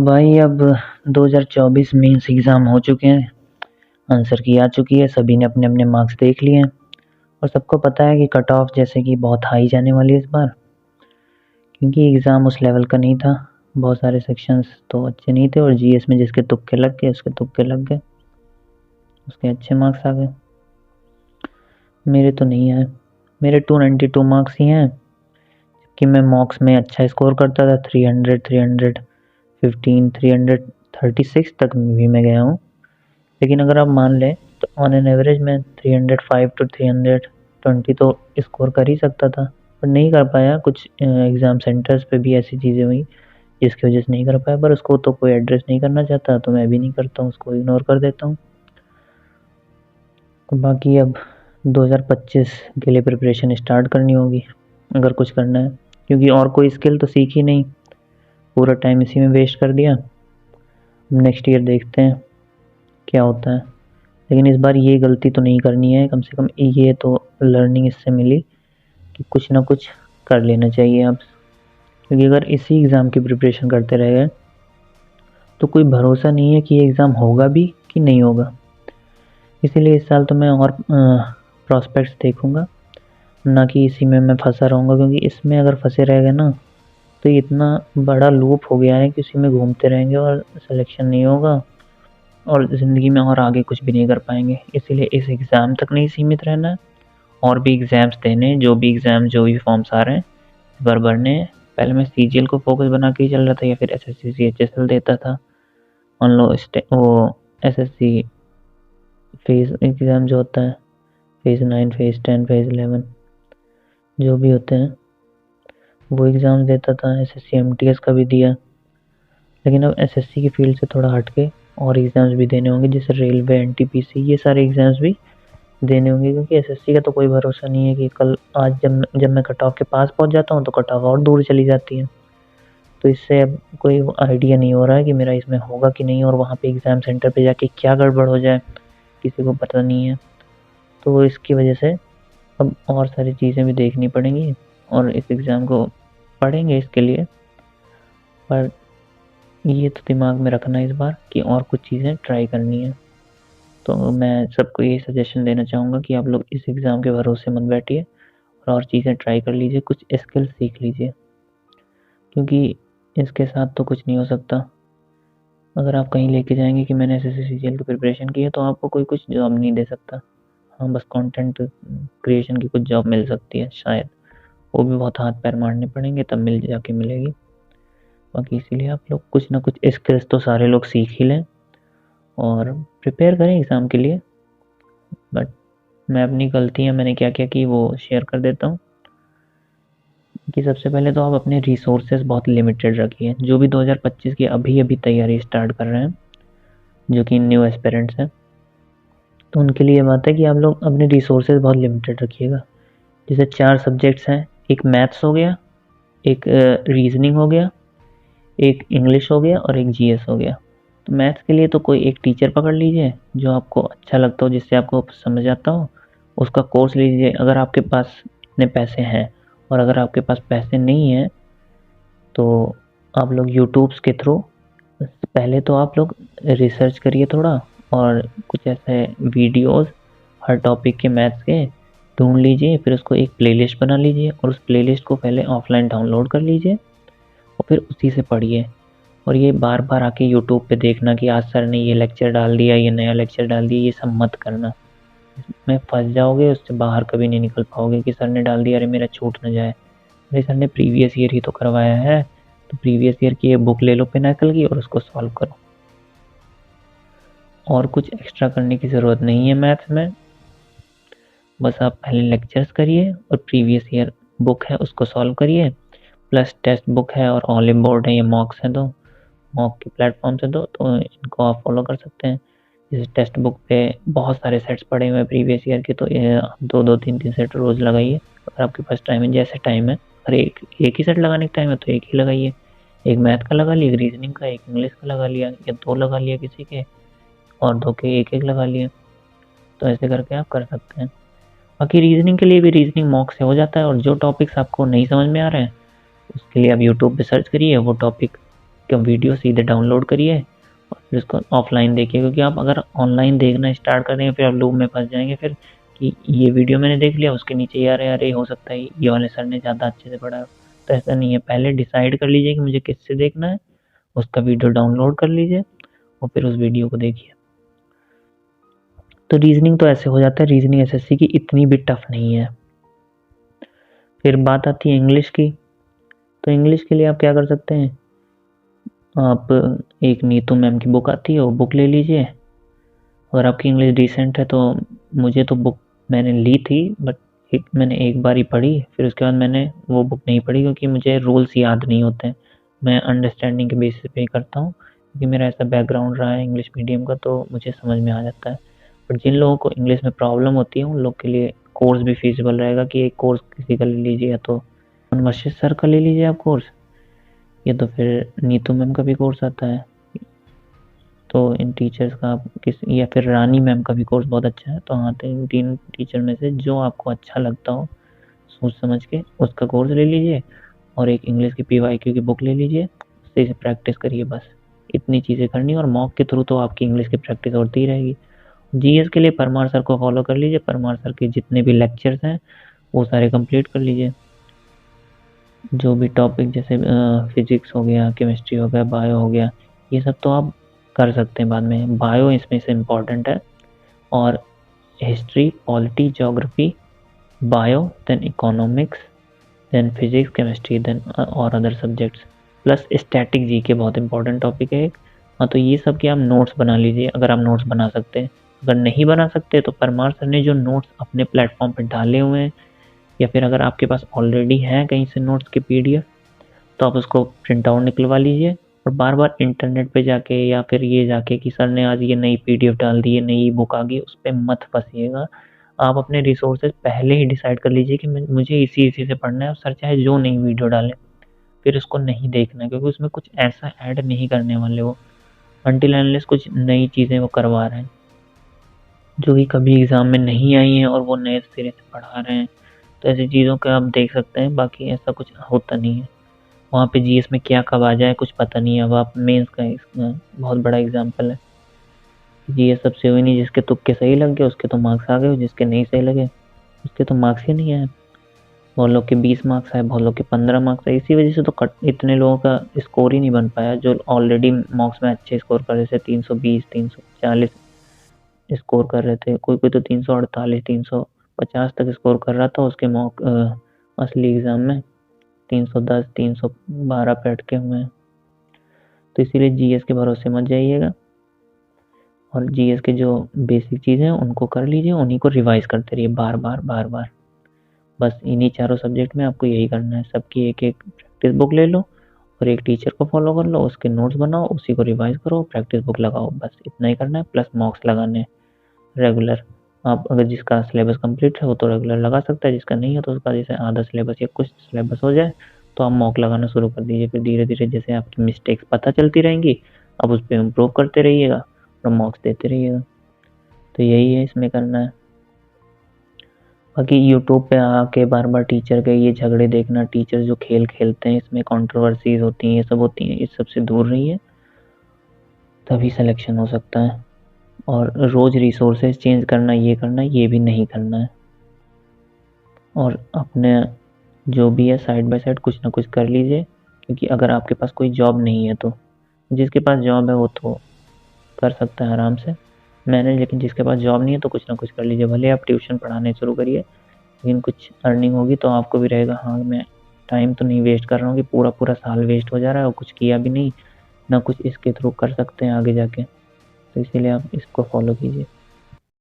भाई अब 2024 mains exam हो चुके हैं। आंसर की आ चुकी है, सभी ने अपने अपने मार्क्स देख लिए हैं और सबको पता है कि कट ऑफ जैसे कि बहुत हाई जाने वाली है इस बार, क्योंकि एग्ज़ाम उस लेवल का नहीं था। बहुत सारे सेक्शंस तो अच्छे नहीं थे और जीएस में जिसके तुक्के लग गए उसके तुक्के लग गए, उसके अच्छे मार्क्स आ गए। मेरे तो नहीं आए, मेरे 292 मार्क्स ही हैं, कि मैं मॉक्स में अच्छा स्कोर करता था। 300, 315, 336 तक भी मैं गया हूँ। लेकिन अगर आप मान लें तो ऑन एन एवरेज मैं 305 टू 320 तो स्कोर कर ही सकता था, पर नहीं कर पाया। कुछ एग्ज़ाम सेंटर्स पे भी ऐसी चीज़ें हुई जिसकी वजह से नहीं कर पाया, पर उसको तो कोई एड्रेस नहीं करना चाहता, तो मैं भी नहीं करता हूँ, उसको इग्नोर कर देता हूँ। बाकी अब 2025 के लिए प्रिपरेशन स्टार्ट करनी होगी अगर कुछ करना है, क्योंकि और कोई स्किल तो सीखी नहीं, पूरा टाइम इसी में वेस्ट कर दिया। नेक्स्ट ईयर देखते हैं क्या होता है, लेकिन इस बार ये गलती तो नहीं करनी है। कम से कम ये तो लर्निंग इससे मिली कि कुछ ना कुछ कर लेना चाहिए अब, क्योंकि अगर इसी एग्ज़ाम की प्रिपरेशन करते रह गए तो कोई भरोसा नहीं है कि ये एग्ज़ाम होगा भी कि नहीं होगा। इसीलिए इस साल तो मैं और प्रॉस्पेक्ट्स देखूंगा, ना कि इसी में मैं फंसा रहूँगा, क्योंकि इसमें अगर फंसे रह गए ना तो इतना बड़ा लूप हो गया है कि उसी में घूमते रहेंगे और सिलेक्शन नहीं होगा और ज़िंदगी में और आगे कुछ भी नहीं कर पाएंगे। इसीलिए इस एग्ज़ाम तक नहीं सीमित रहना है, और भी एग्ज़ाम्स देने, जो भी फॉर्म्स आ रहे हैं इस बार भरने हैं। पहले मैं सीजीएल को फोकस बना के ही चल रहा था, या फिर एसएससी सीएचएसएल देता था। मान लो वो एसएससी फेज़ एग्ज़ाम जो होता है, फेज़ 9, फेज़ 10, फेज़ 11 जो भी होते हैं वो एग्ज़ाम देता था। एसएससी एमटीएस का भी दिया, लेकिन अब एसएससी की फील्ड से थोड़ा हट के और एग्ज़ाम्स भी देने होंगे, जैसे रेलवे, एनटीपीसी, ये सारे एग्ज़ाम्स भी देने होंगे, क्योंकि एसएससी का तो कोई भरोसा नहीं है कि कल आज जब मैं कट ऑफ के पास पहुंच जाता हूं तो कट ऑफ और दूर चली जाती है। तो इससे अब कोई आइडिया नहीं हो रहा है कि मेरा इसमें होगा कि नहीं, और वहाँ पे एग्ज़ाम सेंटर पे जाके क्या गड़बड़ हो जाए किसी को पता नहीं है। तो इसकी वजह से अब और सारी चीज़ें भी देखनी पड़ेंगी और इस एग्ज़ाम को पढ़ेंगे इसके लिए। पर ये तो दिमाग में रखना इस बार कि और कुछ चीज़ें ट्राई करनी है। तो मैं सबको ये सजेशन देना चाहूँगा कि आप लोग इस एग्ज़ाम के भरोसे मत बैठिए और चीज़ें ट्राई कर लीजिए, कुछ स्किल सीख लीजिए, क्योंकि इसके साथ तो कुछ नहीं हो सकता। अगर आप कहीं लेके जाएंगे कि मैंने एसएससी सीजीएल की प्रिपरेशन की है, तो आपको कोई कुछ जॉब नहीं दे सकता। हाँ, बस कंटेंट क्रिएशन की कुछ जॉब मिल सकती है शायद, वो भी बहुत हाथ पैर मारने पड़ेंगे तब मिल जाके मिलेगी। बाकी इसीलिए आप लोग कुछ ना कुछ स्किल्स तो सारे लोग सीख ही लें और प्रिपेयर करें एग्ज़ाम के लिए। बट मैं अपनी गलतियाँ मैंने क्या क्या की वो शेयर कर देता हूँ कि सबसे पहले तो आप अपने रिसोर्सेज बहुत लिमिटेड रखिए। जो भी 2025 की अभी तैयारी स्टार्ट कर रहे हैं, जो कि न्यू एस्पिरेंट्स हैं, तो उनके लिए ये बात है कि आप लोग अपने रिसोर्सेज बहुत लिमिटेड रखिएगा। जैसे 4 सब्जेक्ट्स हैं, एक मैथ्स हो गया, एक रीजनिंग हो गया, एक इंग्लिश हो गया और एक जीएस हो गया। तो मैथ्स के लिए तो कोई एक टीचर पकड़ लीजिए जो आपको अच्छा लगता हो, जिससे आपको समझ आता हो, उसका कोर्स लीजिए अगर आपके पास इतने पैसे हैं। और अगर आपके पास पैसे नहीं हैं तो आप लोग यूट्यूब्स के थ्रू पहले तो आप लोग रिसर्च करिए थोड़ा, और कुछ ऐसे वीडियोस हर टॉपिक के मैथ्स के ढूंढ लीजिए, फिर उसको एक प्लेलिस्ट बना लीजिए और उस प्लेलिस्ट को पहले ऑफलाइन डाउनलोड कर लीजिए और फिर उसी से पढ़िए। और ये बार बार आके यूट्यूब पे देखना कि आज सर ने ये लेक्चर डाल दिया, ये नया लेक्चर डाल दिया, ये सब मत करना। इसमें फंस जाओगे, उससे बाहर कभी नहीं निकल पाओगे कि सर ने डाल दिया, अरे मेरा छूट ना जाए। अरे सर ने प्रीवियस ईयर ही तो करवाया है, तो प्रीवियस ईयर की ये बुक ले लो पिनाकल की और उसको सॉल्व करो। और कुछ एक्स्ट्रा करने की ज़रूरत नहीं है मैथ्स में, बस आप पहले लेक्चर्स करिए और प्रीवियस ईयर बुक है उसको सॉल्व करिए, प्लस टेक्स्ट बुक है और ऑलिव बोर्ड है, ये मॉक्स हैं, दो मॉक के प्लेटफॉर्म से दो, तो इनको आप फॉलो कर सकते हैं। जैसे टेक्स्ट बुक पे बहुत सारे सेट्स पड़े हुए हैं प्रीवियस ईयर के, तो ये 2-2 3-3 सेट रोज़ लगाइए अगर आपके पास टाइम है। जैसे टाइम है, अरे एक ही सेट लगाने का टाइम है तो एक ही लगाइए, एक मैथ का लगा लिया, एक रीजनिंग का, एक इंग्लिश का लगा लिया, या 2 लगा लिया किसी के और 2 के एक एक लगा लिए। तो ऐसे करके आप कर सकते हैं। बाकी रीजनिंग के लिए भी रीजनिंग मॉक से हो जाता है, और जो टॉपिक्स आपको नहीं समझ में आ रहे हैं उसके लिए आप यूट्यूब पे सर्च करिए वो टॉपिक, वीडियो सीधे डाउनलोड करिए और फिर उसको ऑफलाइन देखिए, क्योंकि आप अगर ऑनलाइन देखना स्टार्ट कर देंगे फिर आप लूप में फंस जाएंगे फिर कि ये वीडियो मैंने देख लिया, उसके नीचे यार यार ये हो सकता है ये वाले सर ने ज़्यादा अच्छे से पढ़ाया। तो ऐसा नहीं है, पहले डिसाइड कर लीजिए कि मुझे किससे देखना है, उसका वीडियो डाउनलोड कर लीजिए और फिर उस वीडियो को देखिए। तो रीजनिंग तो ऐसे हो जाता है, रीजनिंग एसएससी की इतनी भी टफ नहीं है। फिर बात आती है इंग्लिश की। तो इंग्लिश के लिए आप क्या कर सकते हैं, आप एक नीतू मैम की बुक आती है वो बुक ले लीजिए। अगर आपकी इंग्लिश डिसेंट है तो, मुझे तो बुक मैंने ली थी बट मैंने एक बार ही पढ़ी, फिर उसके बाद मैंने वो बुक नहीं पढ़ी क्योंकि मुझे रूल्स याद नहीं होते हैं। मैं अंडरस्टैंडिंग के बेसिस पे ही करता हूँ, क्योंकि मेरा ऐसा बैकग्राउंड रहा है इंग्लिश मीडियम का, तो मुझे समझ में आ जाता है। बट जिन लोगों को इंग्लिश में प्रॉब्लम होती है उन लोग के लिए कोर्स भी फीसिबल रहेगा कि एक कोर्स किसी का ले लीजिए, या तो वर्षित सर का ले लीजिए आप कोर्स, या तो फिर नीतू मैम का भी कोर्स आता है, तो इन टीचर्स का आप या फिर रानी मैम का भी कोर्स बहुत अच्छा है। तो हाँ, तो इन 3 टीचर में से जो आपको अच्छा लगता हो सोच समझ के उसका कोर्स ले लीजिए, और एक इंग्लिश की पीवाईक्यू की बुक ले लीजिए, उससे इसे प्रैक्टिस करिए। बस इतनी चीज़ें करनी, और मॉक के थ्रू तो आपकी इंग्लिश की प्रैक्टिस होती ही रहेगी। जीएस के लिए परमार सर को फॉलो कर लीजिए, परमार सर के जितने भी लेक्चर्स हैं वो सारे कंप्लीट कर लीजिए। जो भी टॉपिक जैसे फिजिक्स हो गया, केमिस्ट्री हो गया, बायो हो गया, ये सब तो आप कर सकते हैं बाद में। बायो इसमें से इम्पॉर्टेंट है, और history, polity, geography, bio, then economics, then physics, chemistry, then और other subjects, plus static GK बहुत इंपॉर्टेंट टॉपिक है एक। हाँ, तो ये सब के आप नोट्स बना लीजिए अगर आप नोट्स बना सकते हैं। अगर नहीं बना सकते तो परमार सर ने जो नोट्स अपने प्लेटफॉर्म पर डाले हुए हैं, या फिर अगर आपके पास ऑलरेडी हैं कहीं से नोट्स के पीडीएफ, तो आप उसको प्रिंट आउट निकलवा लीजिए, और बार बार इंटरनेट पे जाके या फिर ये जाके कि सर ने आज ये नई पीडीएफ डाल दी है, नई बुक आ गई, उस पर मत फंसिएगा। आप अपने रिसोर्सेज पहले ही डिसाइड कर लीजिए कि मुझे इसी से पढ़ना है, और सर चाहे जो नई वीडियो डालें फिर उसको नहीं देखना, क्योंकि उसमें कुछ ऐसा ऐड नहीं करने वाले वो, अनटिल अनलेस कुछ नई चीज़ें वो करवा रहे हैं जो कि कभी एग्ज़ाम में नहीं आई हैं और वो नए सिरे से पढ़ा रहे हैं। तो ऐसी चीज़ों का आप देख सकते हैं, बाकी ऐसा कुछ होता नहीं है। वहाँ पे जीएस में क्या कब आ जाए कुछ पता नहीं है। अब आप मेंस का बहुत बड़ा एग्जाम्पल है, जीएस सबसे हुई नहीं, जिसके तुक्के सही लग गए उसके तो मार्क्स आ गए, जिसके नहीं सही लगे उसके तो मार्क्स ही नहीं आए। बहुत लोग के 20 मार्क्स आए, बहुत लोग के 15 मार्क्स आए। इसी वजह से तो इतने लोगों का स्कोर ही नहीं बन पाया जो ऑलरेडी मॉक्स में अच्छे स्कोर कर रहे थे, 320 340 स्कोर कर रहे थे, कोई कोई तो 348 350 तक स्कोर कर रहा था उसके मॉक असली एग्ज़ाम में 310 312 पे अटके हुए हैं। तो इसीलिए जीएस के भरोसे मत जाइएगा, और जीएस के जो बेसिक चीज़ें हैं उनको कर लीजिए, उन्हीं को रिवाइज करते रहिए बार बार बार बार। बस इन्हीं चारों सब्जेक्ट में आपको यही करना है। सबकी एक एक प्रैक्टिस बुक ले लो और एक टीचर को फॉलो कर लो, उसके नोट्स बनाओ, उसी को रिवाइज करो, प्रैक्टिस बुक लगाओ, बस इतना ही करना है। प्लस मॉक्स लगाने हैं रेगुलर। आप अगर जिसका सिलेबस कंप्लीट है वो तो रेगुलर लगा सकता है, जिसका नहीं है तो उसका जैसे आधा सिलेबस या कुछ सिलेबस हो जाए तो आप मॉक लगाना शुरू कर दीजिए। फिर धीरे धीरे जैसे आपकी मिस्टेक्स पता चलती रहेंगी, आप उस पर इम्प्रूव करते रहिएगा और मॉक्स देते रहिएगा। तो यही है इसमें करना है। बाकी यूट्यूब पे आके बार बार टीचर के ये झगड़े देखना, टीचर जो खेल खेलते हैं इसमें कंट्रोवर्सीज होती हैं, ये सब होती हैं, इस सब से दूर रहिए, तभी सिलेक्शन हो सकता है। और रोज़ रिसोर्सेज चेंज करना, ये करना, ये भी नहीं करना है। और अपने जो भी है साइड बाय साइड कुछ ना कुछ कर लीजिए, क्योंकि अगर आपके पास कोई जॉब नहीं है तो, जिसके पास जॉब है वो तो कर सकता है आराम से मैनेज, लेकिन जिसके पास जॉब नहीं है तो कुछ ना कुछ कर लीजिए। भले आप ट्यूशन पढ़ाने शुरू करिए, लेकिन कुछ अर्निंग होगी तो आपको भी रहेगा हाँ मैं टाइम तो नहीं वेस्ट कर रहा हूँ कि पूरा पूरा साल वेस्ट हो जा रहा है और कुछ किया भी नहीं, ना कुछ इसके थ्रू कर सकते हैं आगे जाके। तो इसीलिए आप इसको फॉलो कीजिए।